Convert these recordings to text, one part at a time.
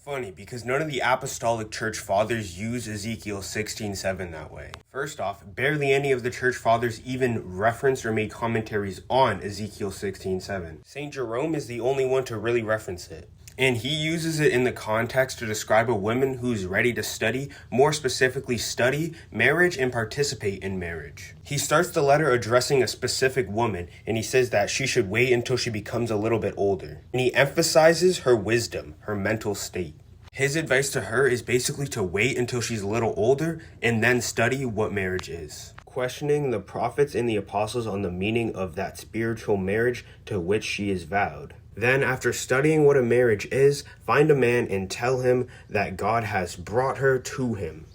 Funny, because none of the apostolic church fathers use Ezekiel 16:7 that way. First off, barely any of the church fathers even referenced or made commentaries on Ezekiel 16:7. St. Jerome is the only one to really reference it. And he uses it in the context to describe a woman who's ready to study, more specifically study marriage and participate in marriage. He starts the letter addressing a specific woman, and he says that she should wait until she becomes a little bit older. And he emphasizes her wisdom, her mental state. His advice to her is basically to wait until she's a little older and then study what marriage is. Questioning the prophets and the apostles on the meaning of that spiritual marriage to which she is vowed. Then, after studying what a marriage is, find a man and tell him that God has brought her to him.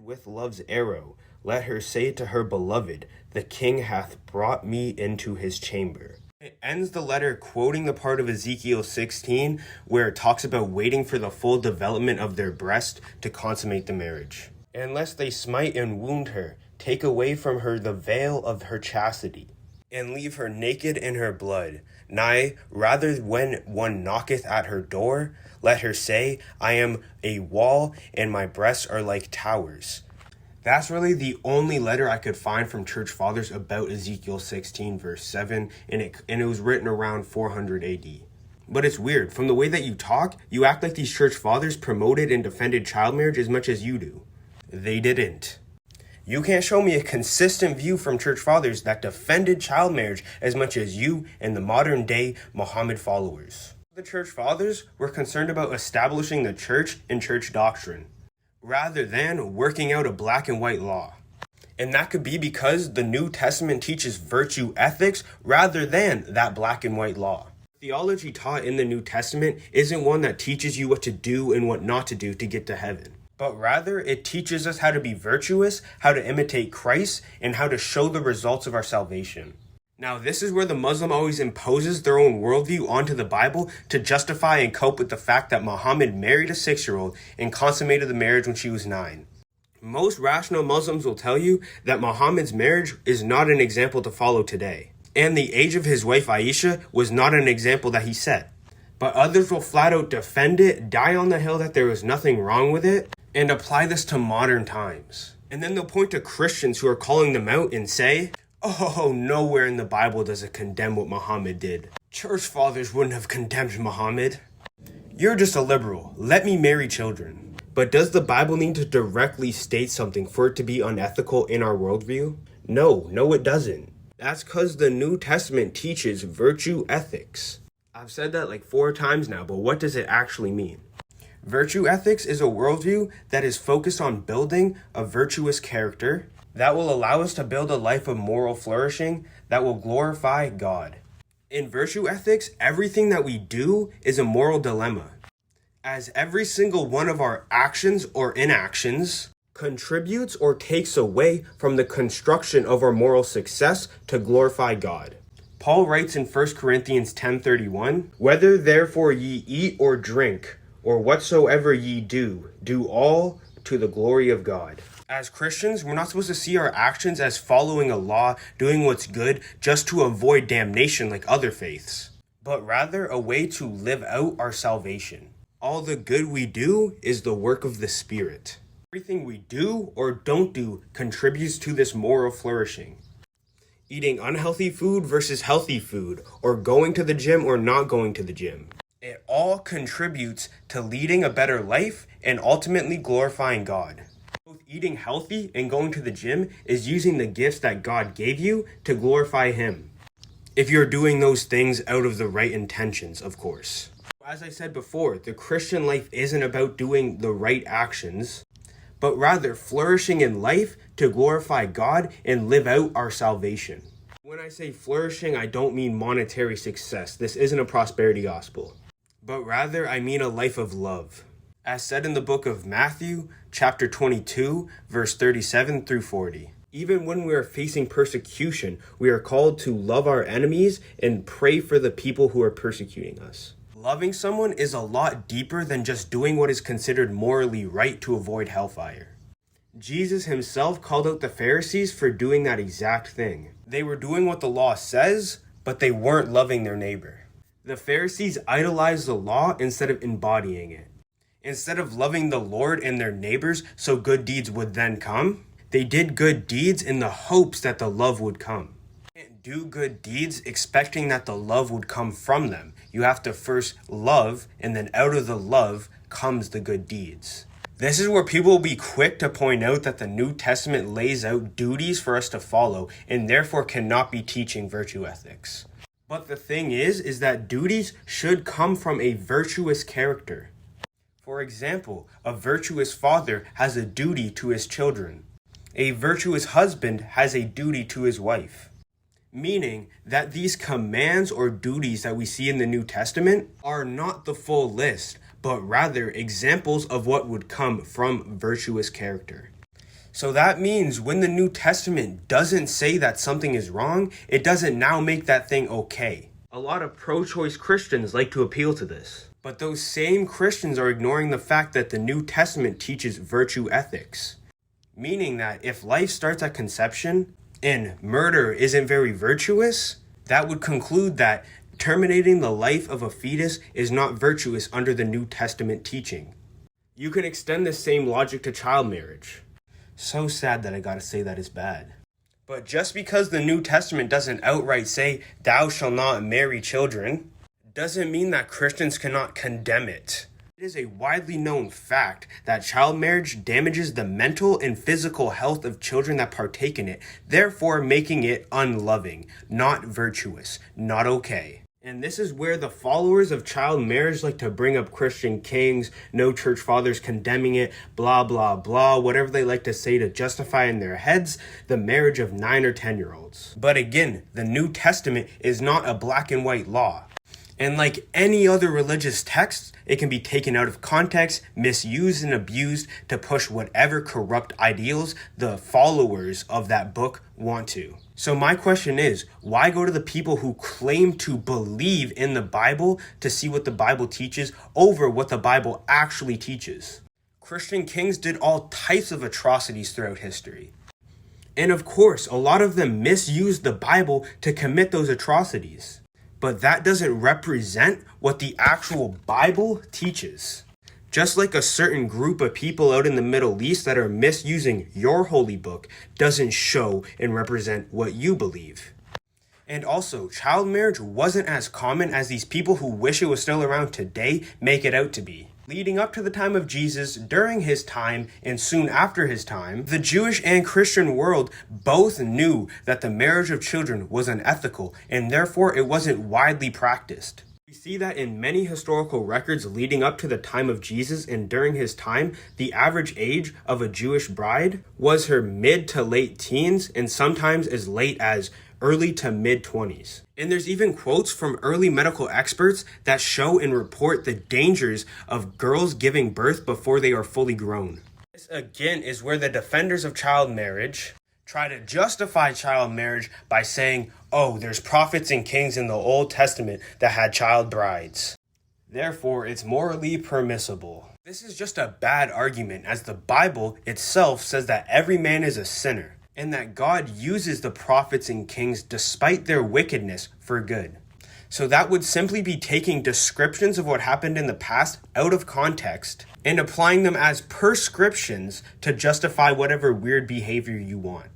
With love's arrow, let her say to her beloved, the king hath brought me into his chamber. It ends the letter quoting the part of Ezekiel 16 where it talks about waiting for the full development of their breast to consummate the marriage. Unless they smite and wound her, take away from her the veil of her chastity, and leave her naked in her blood. Nay, rather when one knocketh at her door, let her say, I am a wall, and my breasts are like towers. That's really the only letter I could find from church fathers about Ezekiel 16 verse 7, and it was written around 400 AD. But it's weird, from the way that you talk, you act like these church fathers promoted and defended child marriage as much as you do. They didn't. You can't show me a consistent view from church fathers that defended child marriage as much as you and the modern day Muhammad followers. The church fathers were concerned about establishing the church and church doctrine, rather than working out a black and white law. And that could be because the New Testament teaches virtue ethics rather than that black and white law. Theology taught in the New Testament isn't one that teaches you what to do and what not to do to get to heaven, but rather it teaches us how to be virtuous, how to imitate Christ, and how to show the results of our salvation. Now, this is where the Muslim always imposes their own worldview onto the Bible to justify and cope with the fact that Muhammad married a 6-year-old and consummated the marriage when she was 9. Most rational Muslims will tell you that Muhammad's marriage is not an example to follow today, and the age of his wife Aisha was not an example that he set. But others will flat out defend it, die on the hill that there was nothing wrong with it, and apply this to modern times. And then they'll point to Christians who are calling them out and say, oh, nowhere in the Bible does it condemn what Muhammad did. Church fathers wouldn't have condemned Muhammad. You're just a liberal. Let me marry children. But does the Bible need to directly state something for it to be unethical in our worldview? No, it doesn't. That's because the New Testament teaches virtue ethics. I've said that like 4 times now, but what does it actually mean? Virtue ethics is a worldview that is focused on building a virtuous character that will allow us to build a life of moral flourishing that will glorify God. In virtue ethics, everything that we do is a moral dilemma, as every single one of our actions or inactions contributes or takes away from the construction of our moral success to glorify God. Paul writes in 1 Corinthians 10:31, whether therefore ye eat or drink, or whatsoever ye do, do all to the glory of God. As Christians, we're not supposed to see our actions as following a law, doing what's good, just to avoid damnation like other faiths, but rather a way to live out our salvation. All the good we do is the work of the Spirit. Everything we do or don't do contributes to this moral flourishing. Eating unhealthy food versus healthy food, or going to the gym or not going to the gym. It all contributes to leading a better life and ultimately glorifying God. Both eating healthy and going to the gym is using the gifts that God gave you to glorify Him. If you're doing those things out of the right intentions, of course. As I said before, the Christian life isn't about doing the right actions, but rather flourishing in life to glorify God and live out our salvation. When I say flourishing, I don't mean monetary success. This isn't a prosperity gospel, but rather I mean a life of love. As said in the book of Matthew, chapter 22, verse 37 through 40. Even when we are facing persecution, we are called to love our enemies and pray for the people who are persecuting us. Loving someone is a lot deeper than just doing what is considered morally right to avoid hellfire. Jesus himself called out the Pharisees for doing that exact thing. They were doing what the law says, but they weren't loving their neighbor. The Pharisees idolized the law instead of embodying it. Instead of loving the Lord and their neighbors so good deeds would then come, they did good deeds in the hopes that the love would come. You can't do good deeds expecting that the love would come from them. You have to first love, and then out of the love comes the good deeds. This is where people will be quick to point out that the New Testament lays out duties for us to follow and therefore cannot be teaching virtue ethics. But the thing is that duties should come from a virtuous character. For example, a virtuous father has a duty to his children. A virtuous husband has a duty to his wife. Meaning that these commands or duties that we see in the New Testament are not the full list, but rather examples of what would come from virtuous character. So that means when the New Testament doesn't say that something is wrong, it doesn't now make that thing okay. A lot of pro-choice Christians like to appeal to this. But those same Christians are ignoring the fact that the New Testament teaches virtue ethics. Meaning that if life starts at conception and murder isn't very virtuous, that would conclude that terminating the life of a fetus is not virtuous under the New Testament teaching. You can extend the same logic to child marriage. So sad that I gotta say that is bad. But just because the New Testament doesn't outright say, "Thou shalt not marry children," doesn't mean that Christians cannot condemn it. It is a widely known fact that child marriage damages the mental and physical health of children that partake in it, therefore making it unloving, not virtuous, not okay. And this is where the followers of child marriage like to bring up Christian kings, no church fathers condemning it, blah, blah, blah, whatever they like to say to justify in their heads the marriage of 9 or 10-year-olds. But again, the New Testament is not a black and white law. And like any other religious text, it can be taken out of context, misused and abused to push whatever corrupt ideals the followers of that book want to. So my question is, why go to the people who claim to believe in the Bible to see what the Bible teaches over what the Bible actually teaches? Christian kings did all types of atrocities throughout history. And of course, a lot of them misused the Bible to commit those atrocities. But that doesn't represent what the actual Bible teaches. Just like a certain group of people out in the Middle East that are misusing your holy book doesn't show and represent what you believe. And also, child marriage wasn't as common as these people who wish it was still around today make it out to be. Leading up to the time of Jesus, during his time, and soon after his time, the Jewish and Christian world both knew that the marriage of children was unethical, and therefore it wasn't widely practiced. We see that in many historical records leading up to the time of Jesus and during his time, the average age of a Jewish bride was her mid to late teens, and sometimes as late as early to mid-20s. And there's even quotes from early medical experts that show and report the dangers of girls giving birth before they are fully grown. This again is where the defenders of child marriage try to justify child marriage by saying, oh, there's prophets and kings in the Old Testament that had child brides. Therefore, it's morally permissible. This is just a bad argument, as the Bible itself says that every man is a sinner, and that God uses the prophets and kings despite their wickedness for good. So that would simply be taking descriptions of what happened in the past out of context and applying them as prescriptions to justify whatever weird behavior you want.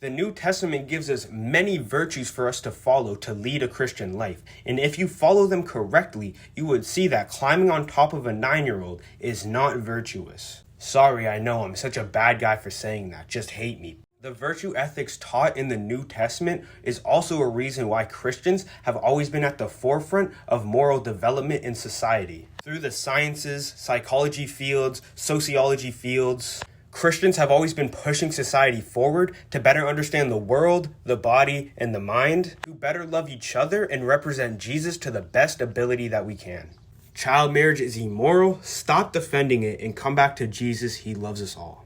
The New Testament gives us many virtues for us to follow to lead a Christian life, and if you follow them correctly, you would see that climbing on top of a 9-year-old is not virtuous. Sorry, I know I'm such a bad guy for saying that, just hate me. The virtue ethics taught in the New Testament is also a reason why Christians have always been at the forefront of moral development in society. Through the sciences, psychology fields, sociology fields, Christians have always been pushing society forward to better understand the world, the body, and the mind, to better love each other and represent Jesus to the best ability that we can. Child marriage is immoral. Stop defending it and come back to Jesus. He loves us all.